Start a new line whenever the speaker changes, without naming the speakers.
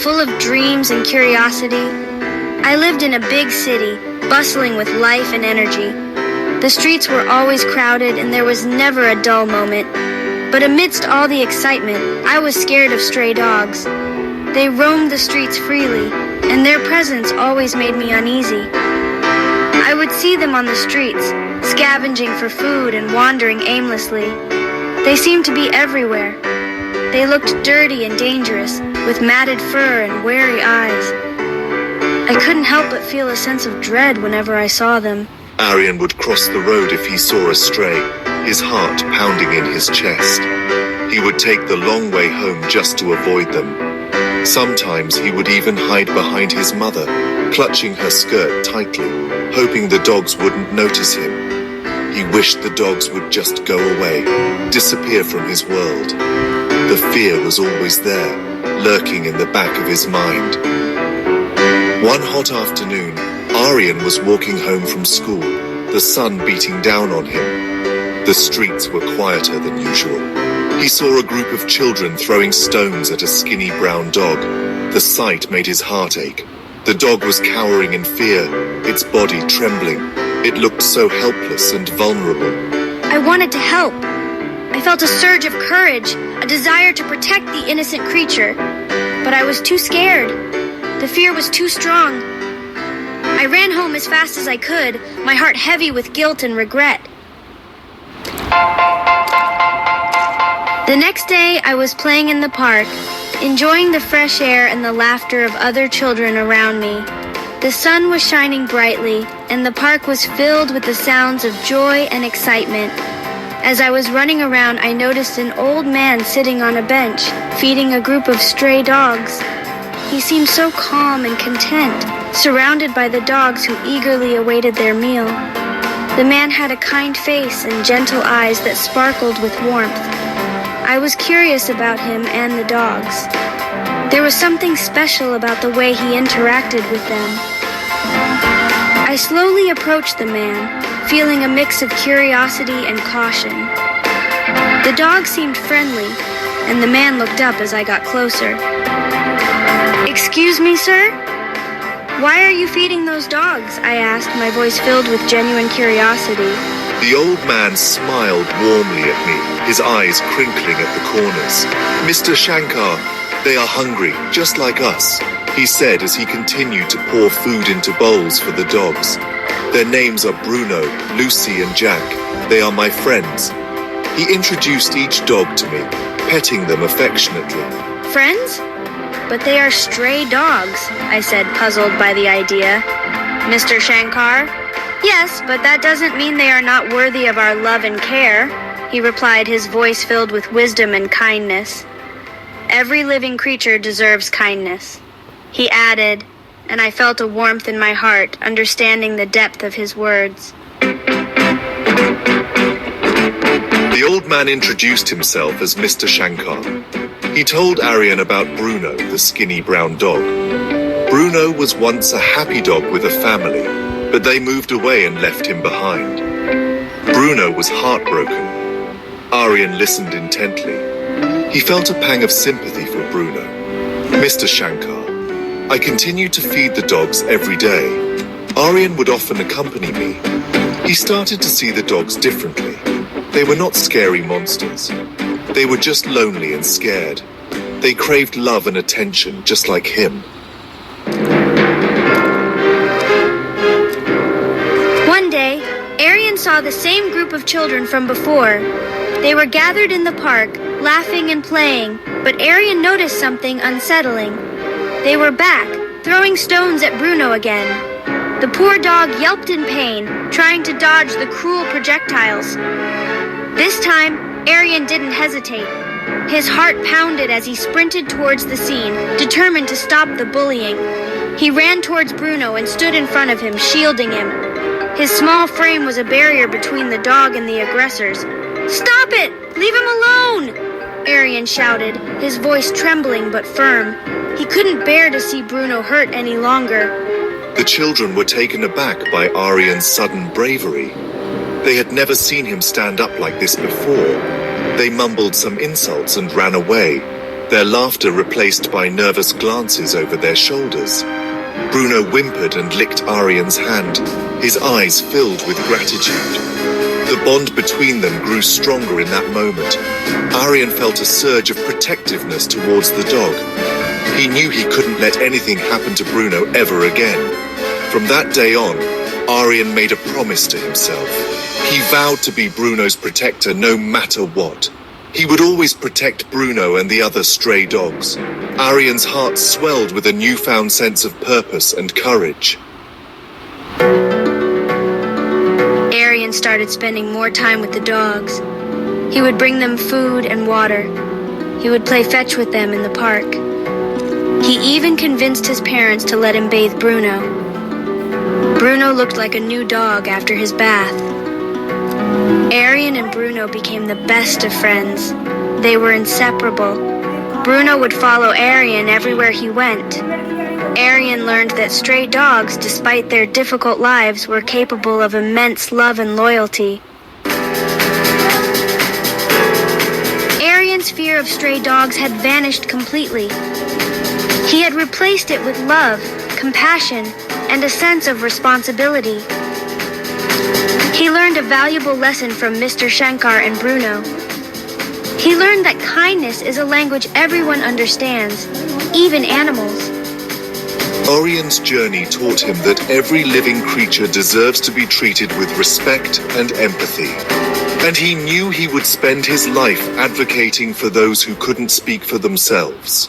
full of dreams and curiosity. I lived in a big city, bustling with life and energy. The streets were always crowded and there was never a dull moment. But amidst all the excitement, I was scared of stray dogs. They roamed the streets freely, and their presence always made me uneasy. I would see them on the streets, scavenging for food and wandering aimlessly. They seemed to be everywhere. They looked dirty and dangerous, with matted fur and wary eyes. I couldn't help but feel a sense of dread whenever I saw them.
Aryan would cross the road if he saw a stray, his heart pounding in his chest. He would take the long way home just to avoid them. Sometimes he would even hide behind his mother, clutching her skirt tightly, hoping the dogs wouldn't notice him. He wished the dogs would just go away, disappear from his world. The fear was always there, lurking in the back of his mind. One hot afternoon, Aryan was walking home from school, the sun beating down on him. The streets were quieter than usual. He saw a group of children throwing stones at a skinny brown dog. The sight made his heart ache. The dog was cowering in fear, its body trembling. It looked so helpless and vulnerable.
I wanted to help. I felt a surge of courage, a desire to protect the innocent creature. But I was too scared. The fear was too strong. I ran home as fast as I could, my heart heavy with guilt and regret. The next day, I was playing in the park, enjoying the fresh air and the laughter of other children around me. The sun was shining brightly, and the park was filled with the sounds of joy and excitement. As I was running around, I noticed an old man sitting on a bench, feeding a group of stray dogs. He seemed so calm and content, surrounded by the dogs who eagerly awaited their meal. The man had a kind face and gentle eyes that sparkled with warmth. I was curious about him and the dogs. There was something special about the way he interacted with them. I slowly approached the man, feeling a mix of curiosity and caution. The dog seemed friendly, and the man looked up as I got closer. "Excuse me, sir? Why are you feeding those dogs?" I asked, my voice filled with genuine curiosity.
The old man smiled warmly at me, his eyes crinkling at the corners. "Mr. Shankar, they are hungry, just like us," he said as he continued to pour food into bowls for the dogs. "Their names are Bruno, Lucy, and Jack. They are my friends." He introduced each dog to me, petting them affectionately.
"Friends? But they are stray dogs," I said, puzzled by the idea. "Mr. Shankar?" "Yes, but that doesn't mean they are not worthy of our love and care," he replied, his voice filled with wisdom and kindness. "Every living creature deserves kindness," he added, and I felt a warmth in my heart, understanding the depth of his words.
The old man introduced himself as Mr. Shankar. He told Aryan about Bruno, the skinny brown dog. Bruno was once a happy dog with a family, but they moved away and left him behind. Bruno was heartbroken. Aryan listened intently. He felt a pang of sympathy for Bruno. "Mr. Shankar, I continued to feed the dogs every day. Aryan would often accompany me. He started to see the dogs differently. They were not scary monsters. They were just lonely and scared. They craved love and attention just like him."
One day, Aryan saw the same group of children from before. They were gathered in the park, laughing and playing, but Aryan noticed something unsettling. They were back, throwing stones at Bruno again. The poor dog yelped in pain, trying to dodge the cruel projectiles. This time, Aryan didn't hesitate. His heart pounded as he sprinted towards the scene, determined to stop the bullying. He ran towards Bruno and stood in front of him, shielding him. His small frame was a barrier between the dog and the aggressors. "Stop it! Leave him alone!" Aryan shouted, his voice trembling but firm. He couldn't bear to see Bruno hurt any longer.
The children were taken aback by Aryan's sudden bravery. They had never seen him stand up like this before. They mumbled some insults and ran away. their laughter replaced by nervous glances over their shoulders. Bruno whimpered and licked Arian's hand, his eyes filled with gratitude. The bond between them grew stronger in that moment. Arian felt a surge of protectiveness towards the dog. He knew he couldn't let anything happen to Bruno ever again. From that day on, Arian made a promise to himself. He vowed to be Bruno's protector no matter what. He would always protect Bruno and the other stray dogs. Arian's heart swelled with a newfound sense of purpose and courage.
Arian started spending more time with the dogs. He would bring them food and water. He would play fetch with them in the park. He even convinced his parents to let him bathe Bruno. Bruno looked like a new dog after his bath. Arian and Bruno became the best of friends. They were inseparable. Bruno would follow Arian everywhere he went. Arian learned that stray dogs, despite their difficult lives, were capable of immense love and loyalty. Arian's fear of stray dogs had vanished completely. He had replaced it with love, compassion, and a sense of responsibility. He learned a valuable lesson from Mr. Shankar and Bruno. He learned that kindness is a language everyone understands, even animals.
Arian's journey taught him that every living creature deserves to be treated with respect and empathy. And he knew he would spend his life advocating for those who couldn't speak for themselves.